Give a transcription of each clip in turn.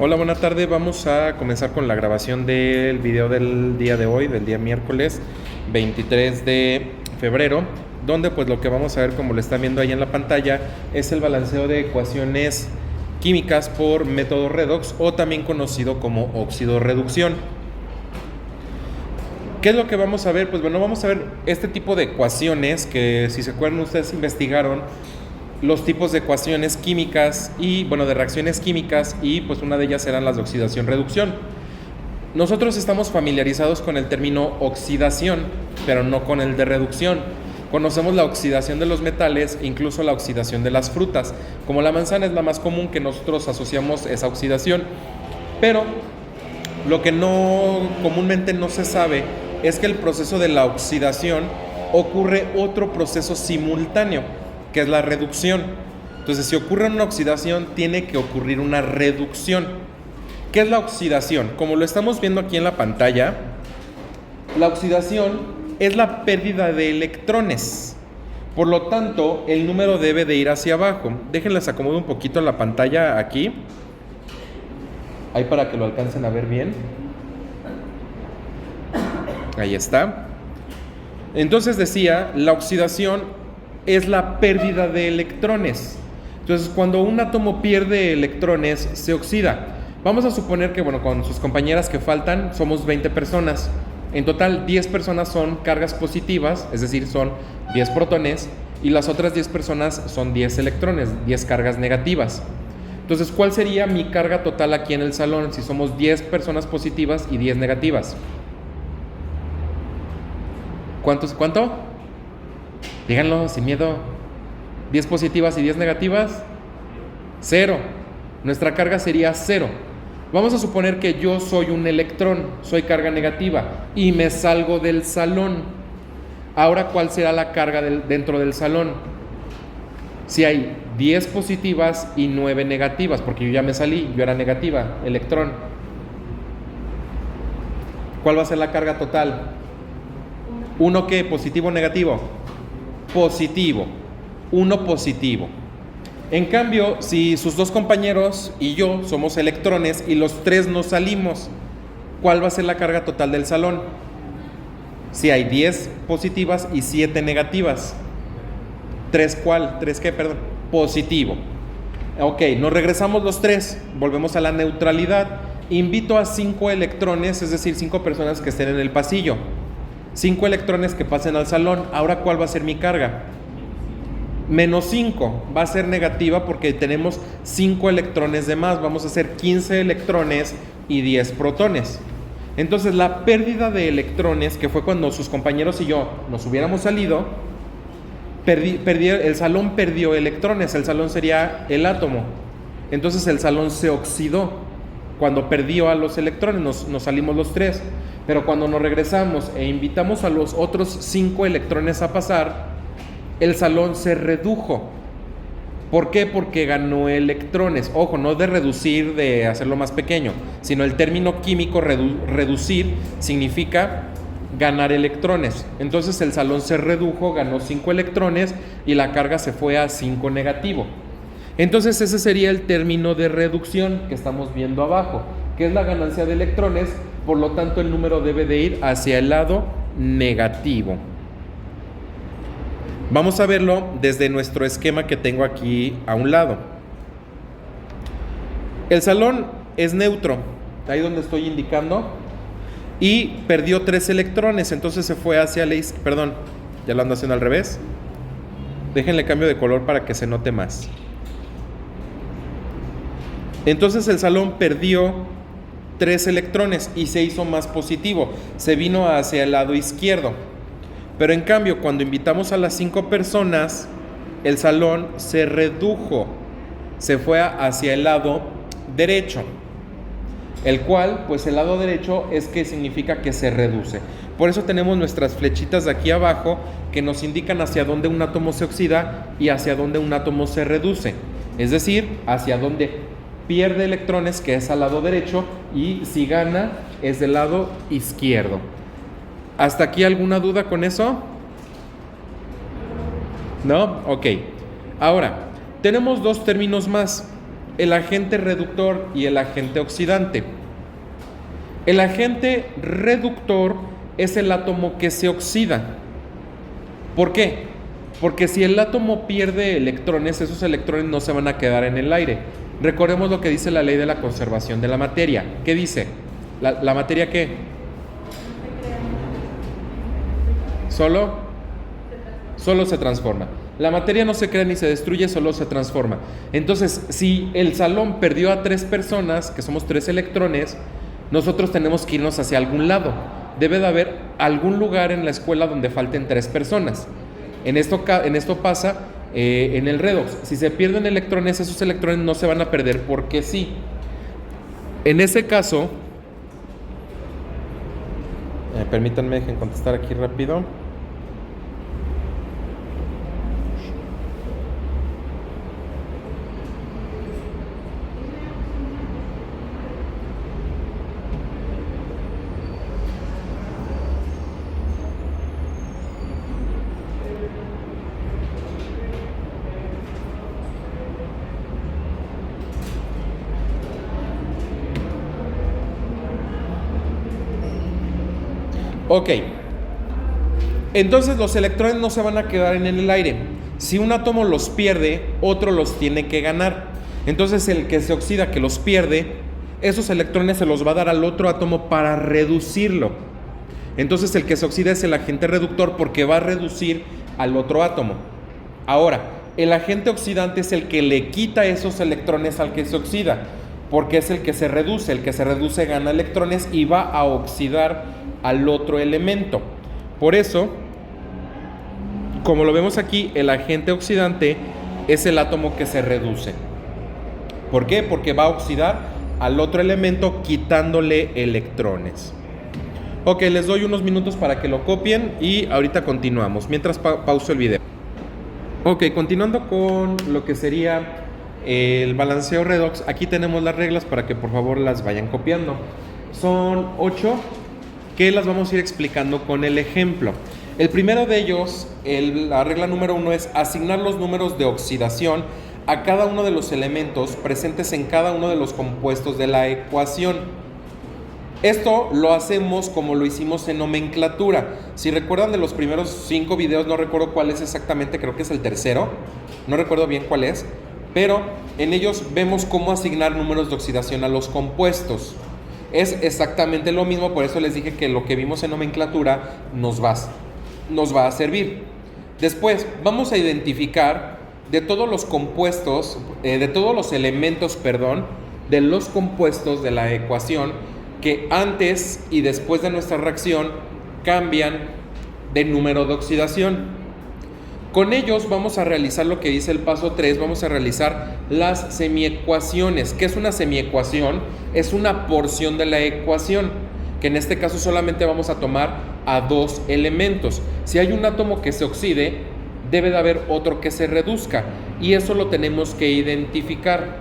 Hola, buena tarde. Vamos a comenzar con la grabación del video del día de hoy, del día miércoles 23 de febrero, donde pues lo que vamos a ver, como lo están viendo ahí en la pantalla, es el balanceo de ecuaciones químicas por método redox, o también conocido como óxido-reducción. ¿Qué es lo que vamos a ver? Pues bueno, vamos a ver este tipo de ecuaciones que, si se acuerdan, ustedes investigaron los tipos de ecuaciones químicas y, bueno, de reacciones químicas, y pues una de ellas eran las de oxidación-reducción. Nosotros estamos familiarizados con el término oxidación, pero no con el de reducción. Conocemos la oxidación de los metales e incluso la oxidación de las frutas. Como la manzana es la más común que nosotros asociamos esa oxidación, pero lo que comúnmente no se sabe es que el proceso de la oxidación ocurre otro proceso simultáneo, que es la reducción. Entonces, si ocurre una oxidación, tiene que ocurrir una reducción. ¿Qué es la oxidación? Como lo estamos viendo aquí en la pantalla, la oxidación es la pérdida de electrones. Por lo tanto, el número debe de ir hacia abajo. Déjenles acomodo un poquito la pantalla aquí, ahí para que lo alcancen a ver bien. Ahí está. Entonces decía, la oxidación es la pérdida de electrones. Entonces, cuando un átomo pierde electrones, se oxida. Vamos a suponer que, bueno, con sus compañeras que faltan, somos 20 personas. En total, 10 personas son cargas positivas, es decir, son 10 protones, y las otras 10 personas son 10 electrones, 10 cargas negativas. Entonces, ¿cuál sería mi carga total aquí en el salón si somos 10 personas positivas y 10 negativas? ¿Cuánto? Díganlo sin miedo. 10 positivas y 10 negativas. 0. Nuestra carga sería 0. Vamos a suponer que yo soy un electrón, soy carga negativa, y me salgo del salón. Ahora, ¿cuál será la carga dentro del salón? Si hay 10 positivas y 9 negativas, porque yo ya me salí, yo era negativa, electrón. ¿Cuál va a ser la carga total? ¿1 qué? ¿Positivo o negativo? Positivo. 1 positivo. En cambio, si sus dos compañeros y yo somos electrones y los 3 nos salimos, ¿cuál va a ser la carga total del salón? Si hay 10 positivas y 7 negativas. ¿3 cuál? ¿3 qué? Perdón. Positivo. Ok, nos regresamos los 3, volvemos a la neutralidad. Invito a 5 electrones, es decir, 5 personas que estén en el pasillo. 5 electrones que pasen al salón. Ahora, ¿cuál va a ser mi carga? Menos 5, va a ser negativa porque tenemos 5 electrones de más. Vamos a hacer 15 electrones y 10 protones. Entonces, la pérdida de electrones, que fue cuando sus compañeros y yo nos hubiéramos salido, el salón perdió electrones. El salón sería el átomo. Entonces, el salón se oxidó cuando perdió a los electrones. Nos salimos los 3. Pero cuando nos regresamos e invitamos a los otros 5 electrones a pasar, el salón se redujo. ¿Por qué? Porque ganó electrones. Ojo, no de reducir, de hacerlo más pequeño, sino el término químico reducir significa ganar electrones. Entonces el salón se redujo, ganó 5 electrones y la carga se fue a 5 negativo. Entonces ese sería el término de reducción que estamos viendo abajo, que es la ganancia de electrones. Por lo tanto, el número debe de ir hacia el lado negativo. Vamos a verlo desde nuestro esquema que tengo aquí a un lado. El salón es neutro, ahí donde estoy indicando, y perdió 3 electrones, entonces se fue hacia la izquierda. Perdón, ya lo ando haciendo al revés. Déjenle cambio de color para que se note más. Entonces el salón perdió 3 electrones y se hizo más positivo, se vino hacia el lado izquierdo. Pero en cambio, cuando invitamos a las 5 personas, el salón se redujo, se fue hacia el lado derecho, el cual, pues el lado derecho es que significa que se reduce. Por eso tenemos nuestras flechitas de aquí abajo que nos indican hacia dónde un átomo se oxida y hacia dónde un átomo se reduce, es decir, hacia dónde pierde electrones, que es al lado derecho, y si gana es del lado izquierdo. ¿Hasta aquí alguna duda con eso? ¿No? Ok. Ahora, tenemos 2 términos más. el agente reductor y el agente oxidante. El agente reductor es el átomo que se oxida. ¿Por qué? Porque si el átomo pierde electrones, esos electrones no se van a quedar en el aire. Recordemos lo que dice la ley de la conservación de la materia. ¿Qué dice? ¿La materia qué? Solo se transforma. La materia no se crea ni se destruye, solo se transforma. Entonces, si el salón perdió a 3 personas, que somos 3 electrones, nosotros tenemos que irnos hacia algún lado. Debe de haber algún lugar en la escuela donde falten 3 personas. En esto pasa en el redox. Si se pierden electrones, esos electrones no se van a perder porque sí. En ese caso, permítanme, dejen contestar aquí rápido. Ok, entonces los electrones no se van a quedar en el aire. Si un átomo los pierde, otro los tiene que ganar. Entonces el que se oxida, que los pierde, esos electrones se los va a dar al otro átomo para reducirlo. Entonces el que se oxida es el agente reductor porque va a reducir al otro átomo. Ahora, el agente oxidante es el que le quita esos electrones al que se oxida, porque es el que se reduce gana electrones y va a oxidar al otro elemento. Por eso, como lo vemos aquí, el agente oxidante es el átomo que se reduce. ¿Por qué? Porque va a oxidar al otro elemento quitándole electrones. Ok, les doy unos minutos para que lo copien y ahorita continuamos, mientras pauso el video. Ok, continuando con lo que sería el balanceo redox, aquí tenemos las reglas para que por favor las vayan copiando. Son 8 que las vamos a ir explicando con el ejemplo. El primero de ellos, la regla número 1 es asignar los números de oxidación a cada uno de los elementos presentes en cada uno de los compuestos de la ecuación. Esto lo hacemos como lo hicimos en nomenclatura. Si recuerdan de los primeros 5 videos, no recuerdo cuál es exactamente, creo que es el tercero, no recuerdo bien cuál es, pero en ellos vemos cómo asignar números de oxidación a los compuestos. Es exactamente lo mismo, por eso les dije que lo que vimos en nomenclatura nos va a servir. Después vamos a identificar de todos los compuestos, de todos los elementos, de los compuestos de la ecuación que antes y después de nuestra reacción cambian de número de oxidación. Con ellos vamos a realizar lo que dice el paso 3, vamos a realizar las semiecuaciones. ¿Qué es una semiecuación? Es una porción de la ecuación, que en este caso solamente vamos a tomar a 2 elementos. Si hay un átomo que se oxide, debe de haber otro que se reduzca, y eso lo tenemos que identificar.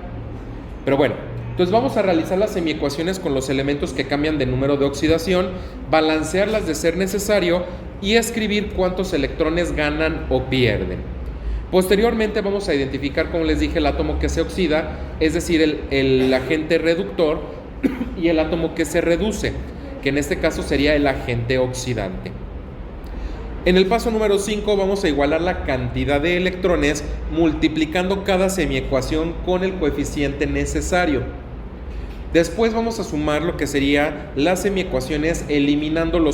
Pero bueno, entonces vamos a realizar las semiecuaciones con los elementos que cambian de número de oxidación, balancearlas de ser necesario y escribir cuántos electrones ganan o pierden. Posteriormente vamos a identificar, como les dije, el átomo que se oxida, es decir, el agente reductor, y el átomo que se reduce, que en este caso sería el agente oxidante. En el paso número 5 vamos a igualar la cantidad de electrones multiplicando cada semiecuación con el coeficiente necesario. Después vamos a sumar lo que sería las semiecuaciones eliminando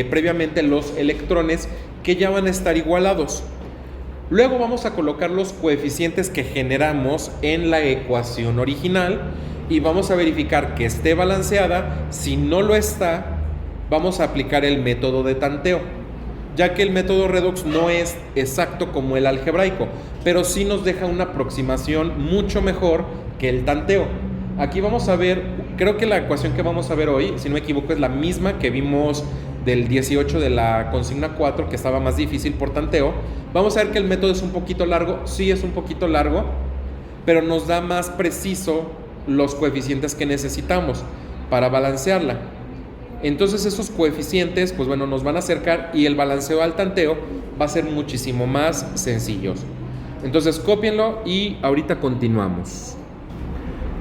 previamente los electrones que ya van a estar igualados. Luego vamos a colocar los coeficientes que generamos en la ecuación original y vamos a verificar que esté balanceada. Si no lo está, vamos a aplicar el método de tanteo, ya que el método redox no es exacto como el algebraico, pero sí nos deja una aproximación mucho mejor que el tanteo. Aquí vamos a ver, creo que la ecuación que vamos a ver hoy, si no me equivoco, es la misma que vimos del 18 de la consigna 4, que estaba más difícil por tanteo. Vamos a ver que el método es un poquito largo, sí es un poquito largo, pero nos da más preciso los coeficientes que necesitamos para balancearla. Entonces esos coeficientes, pues bueno, nos van a acercar y el balanceo al tanteo va a ser muchísimo más sencillo. Entonces cópienlo y ahorita continuamos.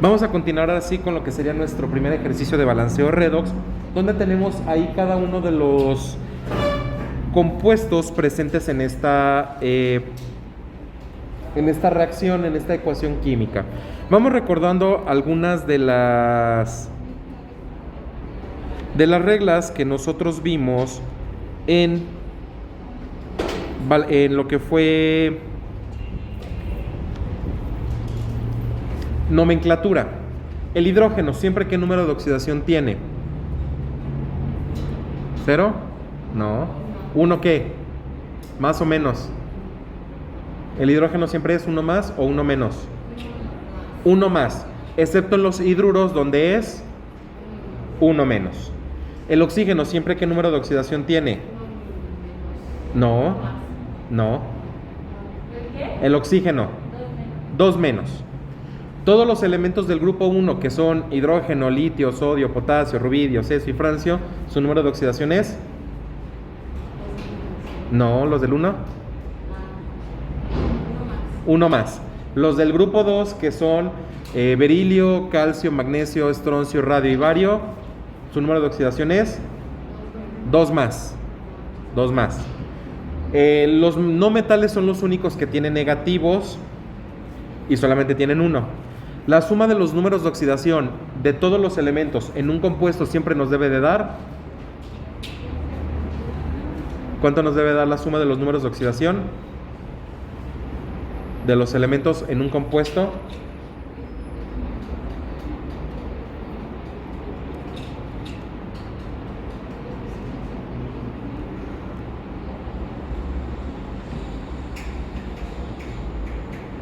Vamos a continuar así con lo que sería nuestro primer ejercicio de balanceo redox, donde tenemos ahí cada uno de los compuestos presentes en esta reacción, en esta ecuación química. Vamos recordando algunas de las reglas que nosotros vimos en lo que fue nomenclatura. El hidrógeno, siempre, ¿qué número de oxidación tiene? ¿0? No. ¿1 qué? Más o menos. ¿El hidrógeno siempre es 1 más o 1 menos? 1 más, excepto en los hidruros donde es 1 menos. ¿El oxígeno siempre qué número de oxidación tiene? No. El oxígeno, 2 menos. Todos los elementos del grupo 1, que son hidrógeno, litio, sodio, potasio, rubidio, cesio y francio, ¿su número de oxidación es? No, los del 1. 1 más. Los del grupo 2, que son berilio, calcio, magnesio, estroncio, radio y bario, ¿su número de oxidación es? 2 más. 2 más. Los no metales son los únicos que tienen negativos y solamente tienen 1. La suma de los números de oxidación de todos los elementos en un compuesto siempre nos debe de dar. ¿Cuánto nos debe dar la suma de los números de oxidación de los elementos en un compuesto?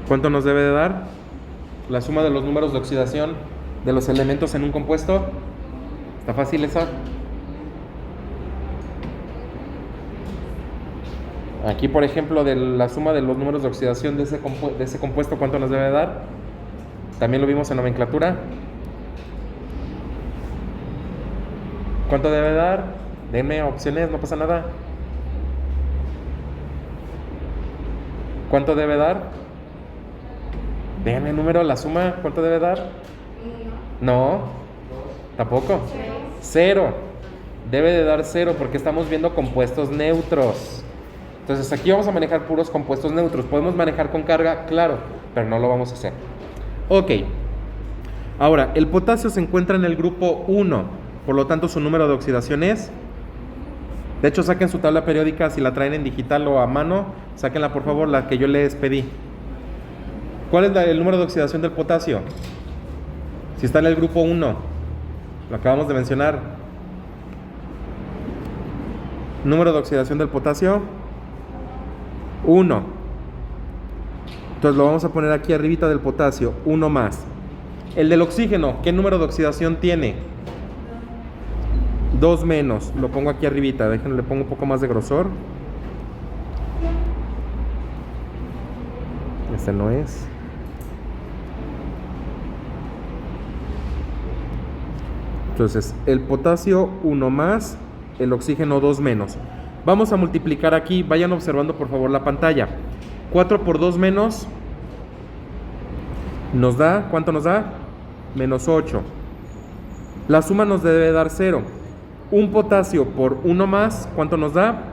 ¿Cuánto nos debe de dar la suma de los números de oxidación de los elementos en un compuesto? ¿Está fácil esa? Aquí, por ejemplo, de la suma de los números de oxidación de ese compuesto, ¿cuánto nos debe dar? También lo vimos en nomenclatura. ¿Cuánto debe dar? Denme opciones, no pasa nada. ¿Cuánto debe dar? Déjame el número, la suma, ¿cuánto debe dar? No, tampoco. 0. Debe de dar 0 porque estamos viendo compuestos neutros. Entonces aquí vamos a manejar puros compuestos neutros. ¿Podemos manejar con carga? Claro, pero no lo vamos a hacer. Ok. Ahora, el potasio se encuentra en el grupo 1, por lo tanto su número de oxidación es... De hecho, saquen su tabla periódica, si la traen en digital o a mano, sáquenla por favor, la que yo les pedí. ¿Cuál es el número de oxidación del potasio? Si está en el grupo 1, lo acabamos de mencionar. Número de oxidación del potasio, 1. Entonces lo vamos a poner aquí arribita del potasio, 1 más. El del oxígeno, ¿qué número de oxidación tiene? 2 menos. Lo pongo aquí arribita, déjenme, le pongo un poco más de grosor. Este no es. Entonces, el potasio 1 más, el oxígeno 2 menos. Vamos a multiplicar aquí, vayan observando por favor la pantalla. 4 por 2 menos, nos da, ¿cuánto nos da? Menos 8. La suma nos debe dar 0. Un potasio por 1 más, ¿cuánto nos da?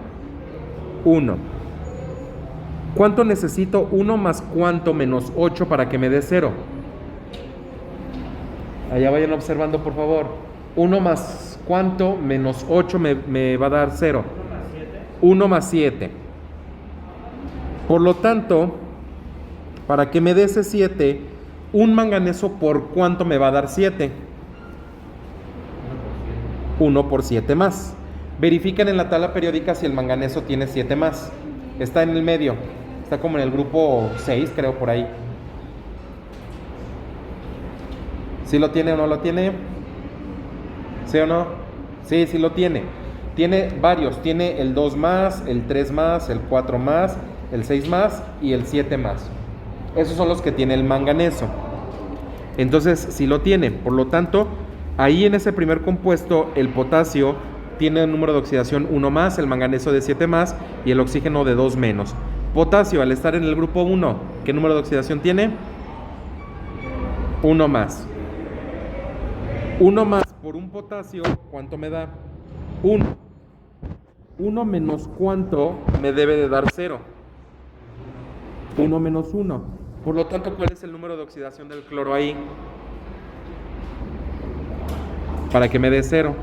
1. ¿Cuánto necesito 1 más cuánto menos 8 para que me dé 0? Allá vayan observando por favor. 1 más cuánto menos 8 me va a dar 0. 1 más 7. Por lo tanto, para que me dé ese 7, un manganeso por cuánto me va a dar 7. 1 por 7 más. Verifiquen en la tabla periódica si el manganeso tiene 7 más. Está en el medio. Está como en el grupo 6, creo, por ahí. ¿Sí lo tiene o no lo tiene? ¿Sí o no? Sí, sí lo tiene. Tiene varios. Tiene el 2 más, el 3 más, el 4 más, el 6 más y el 7 más. Esos son los que tiene el manganeso. Entonces, sí lo tiene. Por lo tanto, ahí en ese primer compuesto, el potasio tiene un número de oxidación 1 más, el manganeso de 7 más y el oxígeno de 2 menos. Potasio, al estar en el grupo 1, ¿qué número de oxidación tiene? 1 más. 1 más por un potasio, ¿cuánto me da? 1. 1 menos ¿cuánto me debe de dar 0? 1 menos 1. Por lo tanto, ¿cuál es el número de oxidación del cloro ahí? Para que me dé 0.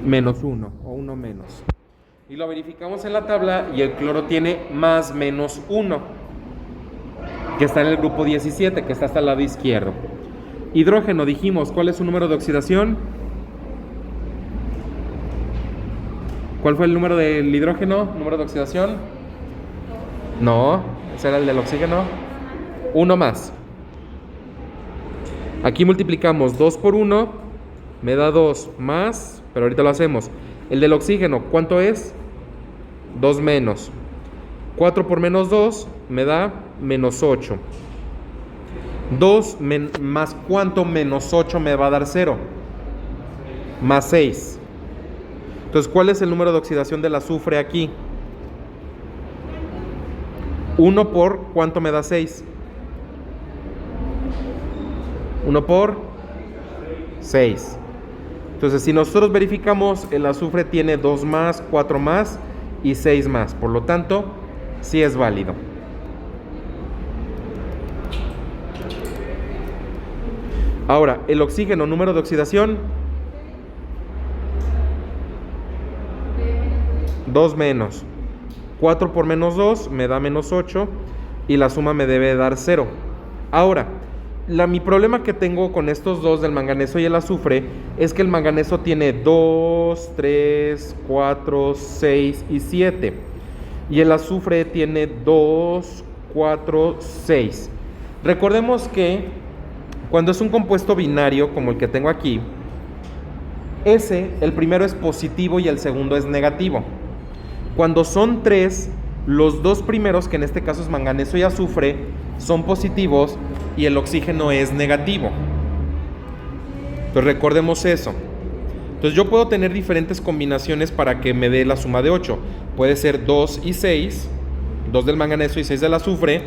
Menos 1 o 1 menos. Y lo verificamos en la tabla y el cloro tiene más menos 1, que está en el grupo 17, que está hasta el lado izquierdo. Hidrógeno, dijimos, ¿cuál es su número de oxidación? ¿Cuál fue el número del hidrógeno? ¿Número de oxidación? No, ese era el del oxígeno. 1 más. Aquí multiplicamos 2 por 1, me da 2 más, pero ahorita lo hacemos. El del oxígeno, ¿cuánto es? 2 menos. 4 por menos 2 me da menos 8. 2 más ¿cuánto? Menos 8 me va a dar 0. Más 6. Entonces, ¿cuál es el número de oxidación del azufre aquí? 1 por ¿cuánto me da 6? 1 por 6. Entonces, si nosotros verificamos, el azufre tiene 2 más, 4 más y 6 más. Por lo tanto, sí es válido. Ahora, el oxígeno, número de oxidación. 2 menos. 4 por menos 2 me da menos 8 y la suma me debe dar 0. Ahora, mi problema que tengo con estos dos, del manganeso y el azufre, es que el manganeso tiene 2, 3, 4, 6 y 7. Y el azufre tiene 2, 4, 6. Recordemos que cuando es un compuesto binario, como el que tengo aquí, el primero es positivo y el segundo es negativo. Cuando son 3, los dos primeros, que en este caso es manganeso y azufre, son positivos y el oxígeno es negativo. Entonces recordemos eso. Entonces yo puedo tener diferentes combinaciones para que me dé la suma de 8. Puede ser 2 y 6, 2 del manganeso y 6 del azufre,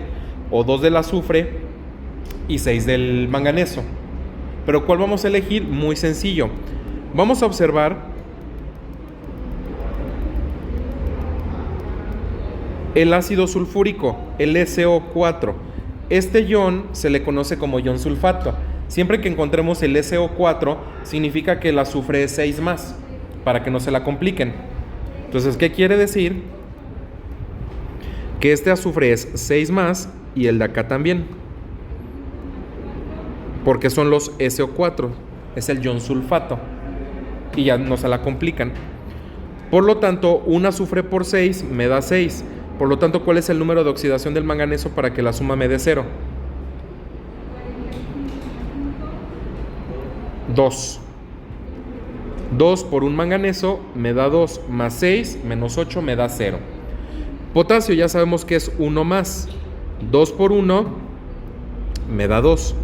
o 2 del azufre y 6 del manganeso. Pero ¿cuál vamos a elegir? Muy sencillo. Vamos a observar el ácido sulfúrico, el SO4. Este ion se le conoce como ion sulfato. Siempre que encontremos el SO4, significa que el azufre es 6 más, para que no se la compliquen. Entonces, ¿qué quiere decir? Que este azufre es 6 más y el de acá también, porque son los SO4, es el ion sulfato, y ya no se la complican. Por lo tanto, un azufre por 6 me da 6. Por lo tanto, ¿cuál es el número de oxidación del manganeso para que la suma me dé 0? 2. 2 por un manganeso me da 2, más 6 menos 8 me da 0. Potasio ya sabemos que es 1 más. 2 por 1 me da 2.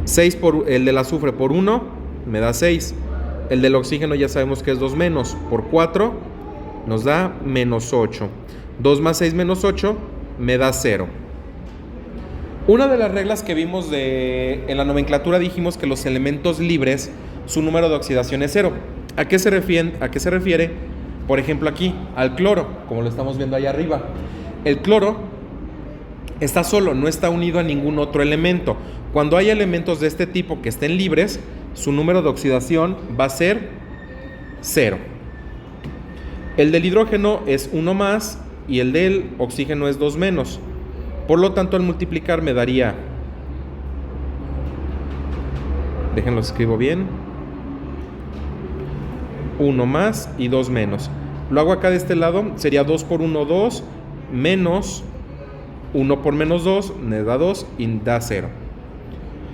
6 por el del azufre por 1 me da 6. El del oxígeno ya sabemos que es 2 menos. Por 4 nos da menos 8. 2 más 6 menos 8 me da 0. Una de las reglas que vimos en la nomenclatura, dijimos que los elementos libres, su número de oxidación es 0. ¿A qué se refiere? Por ejemplo aquí, al cloro, como lo estamos viendo ahí arriba. El cloro está solo, no está unido a ningún otro elemento. Cuando hay elementos de este tipo que estén libres, su número de oxidación va a ser 0. El del hidrógeno es 1 más y el del oxígeno es 2 menos. Por lo tanto, al multiplicar me daría, déjenlo escribo bien, 1 más y 2 menos. Lo hago acá de este lado, sería 2 por 1, 2, menos 1 por menos 2, me da 2 y da 0.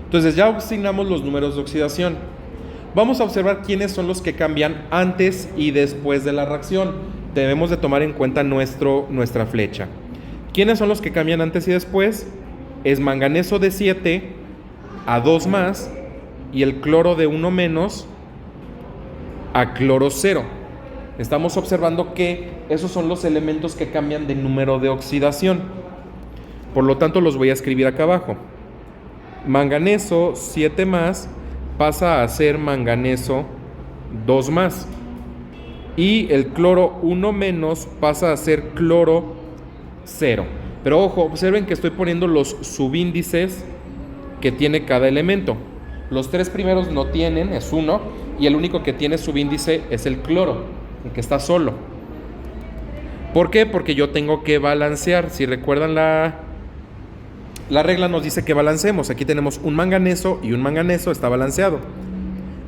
Entonces ya asignamos los números de oxidación. Vamos a observar quiénes son los que cambian antes y después de la reacción. Debemos de tomar en cuenta nuestra flecha. ¿Quiénes son los que cambian antes y después? Es manganeso de 7 a 2 más y el cloro de 1 menos a cloro 0. Estamos observando que esos son los elementos que cambian de número de oxidación. Por lo tanto, los voy a escribir acá abajo. Manganeso 7 más pasa a ser manganeso 2 más. Y el cloro 1 menos pasa a ser cloro 0. Pero ojo, observen que estoy poniendo los subíndices que tiene cada elemento. Los 3 primeros no tienen, es 1, y el único que tiene subíndice es el cloro, el que está solo. ¿Por qué? Porque yo tengo que balancear. Si recuerdan la regla nos dice que balancemos. Aquí tenemos un manganeso y un manganeso está balanceado.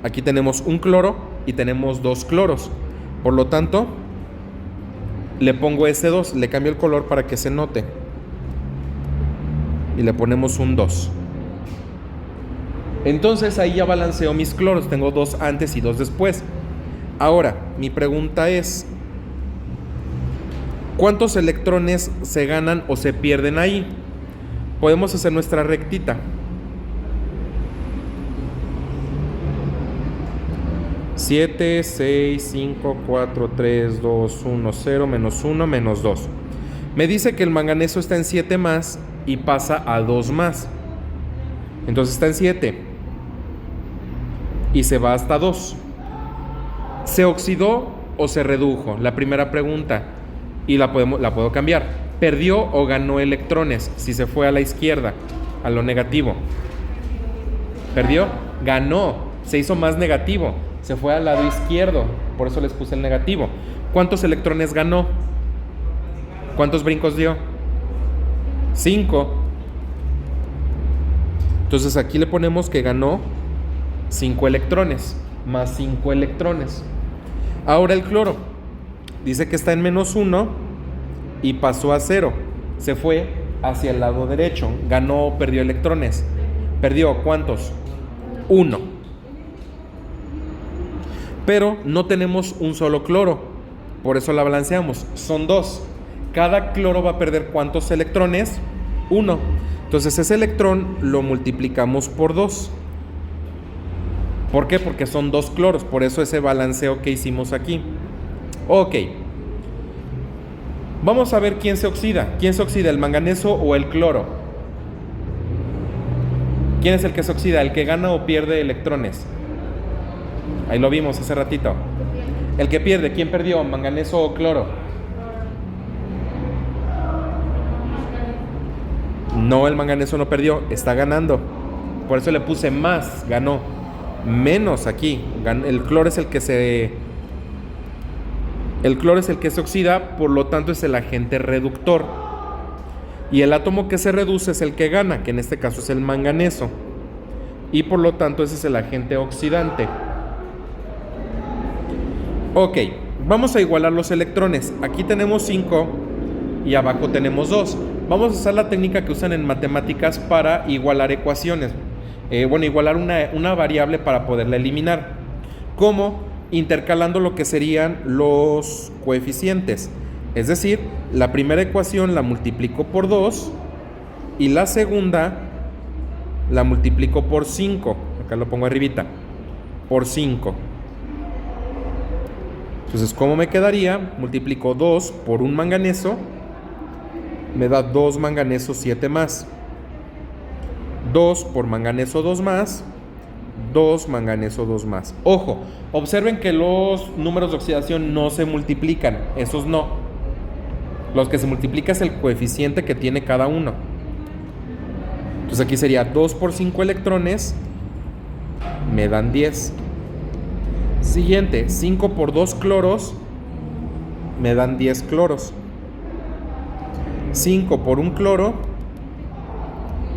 Aquí tenemos un cloro y tenemos 2 cloros. Por lo tanto, le pongo S2, le cambio el color para que se note. Y le ponemos un 2. Entonces ahí ya balanceo mis cloros. Tengo 2 antes y 2 después. Ahora, mi pregunta es: ¿cuántos electrones se ganan o se pierden ahí? Podemos hacer nuestra rectita. 7, 6, 5, 4, 3, 2, 1, 0, menos 1, menos 2. Me dice que el manganeso está en 7 más y pasa a 2 más. Entonces está en 7 y se va hasta 2. ¿Se oxidó o se redujo? La primera pregunta. Y la puedo cambiar. ¿Perdió o ganó electrones? Si se fue a la izquierda, a lo negativo. ¿Perdió? Ganó. Se hizo más negativo. Se fue al lado izquierdo. Por eso les puse el negativo. ¿Cuántos electrones ganó? ¿Cuántos brincos dio? 5. Entonces aquí le ponemos que ganó 5 electrones. Más 5 electrones. Ahora el cloro. Dice que está en menos 1 y pasó a 0. Se fue hacia el lado derecho. Ganó o perdió electrones. ¿Perdió cuántos? 1. Pero no tenemos un solo cloro. Por eso la balanceamos. Son 2. Cada cloro va a perder ¿cuántos electrones? 1. Entonces ese electrón lo multiplicamos por 2. ¿Por qué? Porque son 2 cloros. Por eso ese balanceo que hicimos aquí. Ok. Vamos a ver quién se oxida. ¿Quién se oxida, el manganeso o el cloro? ¿Quién es el que se oxida? ¿El que gana o pierde electrones? Ahí lo vimos hace ratito. El que pierde, ¿quién perdió? ¿Manganeso o cloro? No, el manganeso no perdió, está ganando. Por eso le puse más, ganó. Menos aquí. El cloro es el que se oxida, por lo tanto es el agente reductor. Y el átomo que se reduce es el que gana, que en este caso es el manganeso. Y por lo tanto ese es el agente oxidante. Ok, vamos a igualar los electrones. Aquí tenemos 5 y abajo tenemos 2. Vamos a usar la técnica que usan en matemáticas para igualar ecuaciones. Igualar una variable para poderla eliminar. ¿Cómo? Intercalando lo que serían los coeficientes. Es decir, la primera ecuación la multiplico por 2 y la segunda la multiplico por 5. Acá lo pongo arribita. Por 5. Entonces, ¿cómo me quedaría? Multiplico 2 por un manganeso. Me da 2 manganeso 7 más. 2 por manganeso 2 más. 2 manganeso 2 más. Ojo, observen que los números de oxidación no se multiplican. Esos no. Los que se multiplica es el coeficiente que tiene cada uno. Entonces aquí sería 2 por 5 electrones. Me dan 10. Siguiente, 5 por 2 cloros. Me dan 10 cloros. 5 por un cloro.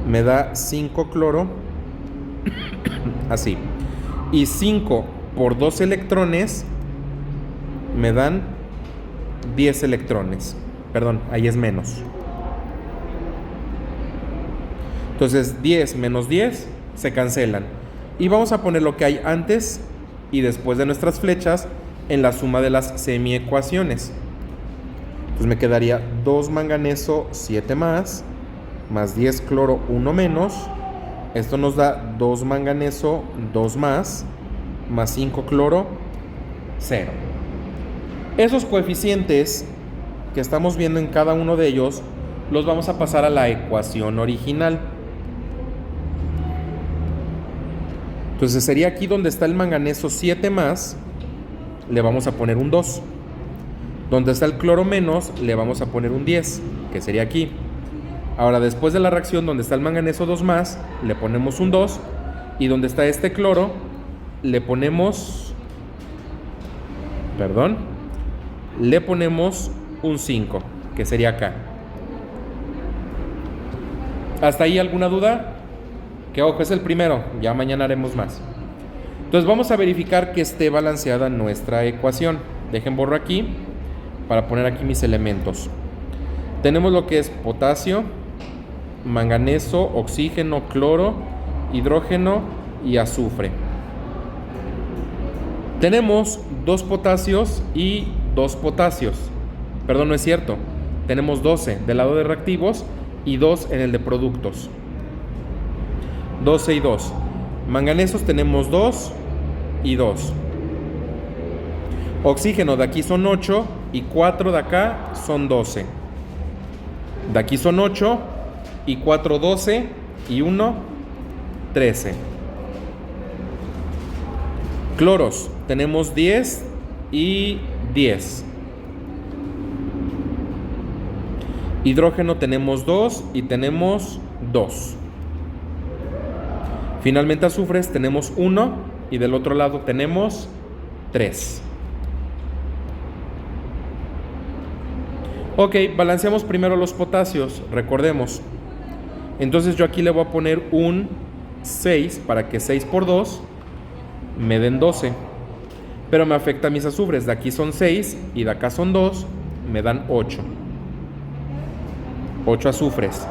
Me da 5 cloro. Así. Y 5 por 2 electrones. Me dan 10 electrones. Perdón, ahí es menos. Entonces 10 menos 10 se cancelan. Y vamos a poner lo que hay antes y después de nuestras flechas en la suma de las semiecuaciones. Entonces me quedaría 2 manganeso 7 más 10 cloro 1 menos. Esto nos da 2 manganeso 2 más 5 cloro 0. Esos coeficientes que estamos viendo en cada uno de ellos los vamos a pasar a la ecuación original. Entonces sería aquí donde está el manganeso 7 más, le vamos a poner un 2. Donde está el cloro menos, le vamos a poner un 10, que sería aquí. Ahora, después de la reacción donde está el manganeso 2 más, le ponemos un 2. Y donde está este cloro, le ponemos... le ponemos un 5, que sería acá. ¿Hasta ahí alguna duda? Que ojo, es el primero, ya mañana haremos más. Entonces vamos a verificar que esté balanceada nuestra ecuación. Dejen borro aquí para poner aquí mis elementos. Tenemos lo que es potasio, manganeso, oxígeno, cloro, hidrógeno y azufre. Tenemos 2 potasios y 2 potasios. Perdón, no es cierto. Tenemos 12 del lado de reactivos y 2 en el de productos. 12 y 2. Manganesos tenemos 2 y 2. Oxígeno de aquí son 8 y 4 de acá son 12. De aquí son 8 y 4 12 y 1 13. Cloros tenemos 10 y 10. Hidrógeno tenemos 2 y tenemos 2. Finalmente azufres tenemos 1 y del otro lado tenemos 3. Ok, balanceamos primero los potasios, recordemos. Entonces yo aquí le voy a poner un 6 para que 6 por 2 me den 12. Pero me afecta a mis azufres, de aquí son 6 y de acá son 2, me dan 8. 8 azufres.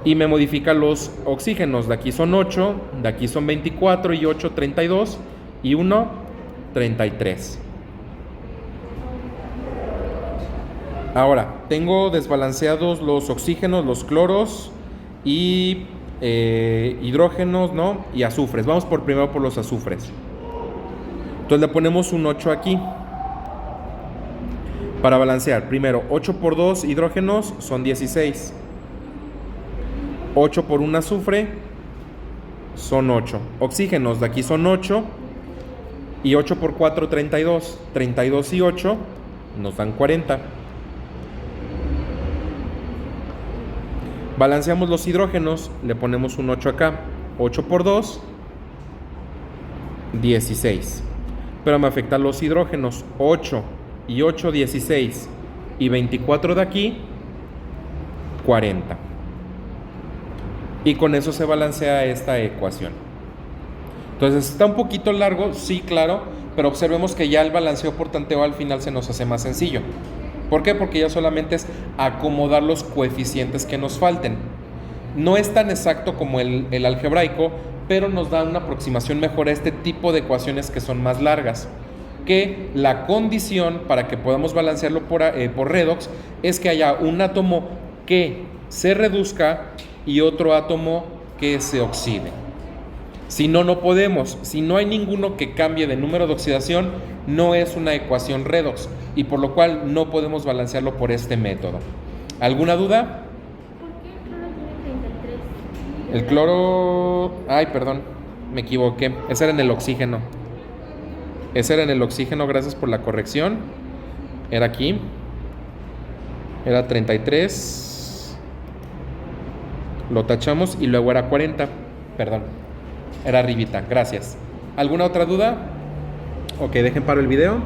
Y me modifica los oxígenos, de aquí son 8, de aquí son 24 y 8, 32 y 1, 33. Ahora, tengo desbalanceados los oxígenos, los cloros y hidrógenos, ¿no? Y azufres. Vamos primero por los azufres. Entonces le ponemos un 8 aquí. Para balancear, primero 8 por 2 hidrógenos son 16. 8 por 1 azufre son 8. Oxígenos de aquí son 8. Y 8 por 4, 32. 32 y 8 nos dan 40. Balanceamos los hidrógenos, le ponemos un 8 acá. 8 por 2, 16. Pero me afectan los hidrógenos. 8 y 8, 16. Y 24 de aquí, 40. Y con eso se balancea esta ecuación. Entonces está un poquito largo, sí, claro, pero observemos que ya el balanceo por tanteo al final se nos hace más sencillo. ¿Por qué? Porque ya solamente es acomodar los coeficientes que nos falten. No es tan exacto como el algebraico, pero nos da una aproximación mejor a este tipo de ecuaciones que son más largas. Que la condición para que podamos balancearlo por redox es que haya un átomo que se reduzca y otro átomo que se oxide. Si no, no podemos. Si no hay ninguno que cambie de número de oxidación, no es una ecuación redox y por lo cual no podemos balancearlo por este método. ¿Alguna duda? ¿Por qué el cloro tiene 33? El cloro... Ay, perdón, me equivoqué. Ese era en el oxígeno. Ese era en el oxígeno, gracias por la corrección. Era aquí. Era 33. Lo tachamos y luego era 40. Perdón. Era arribita, gracias. ¿Alguna otra duda? Ok, dejen paro el video.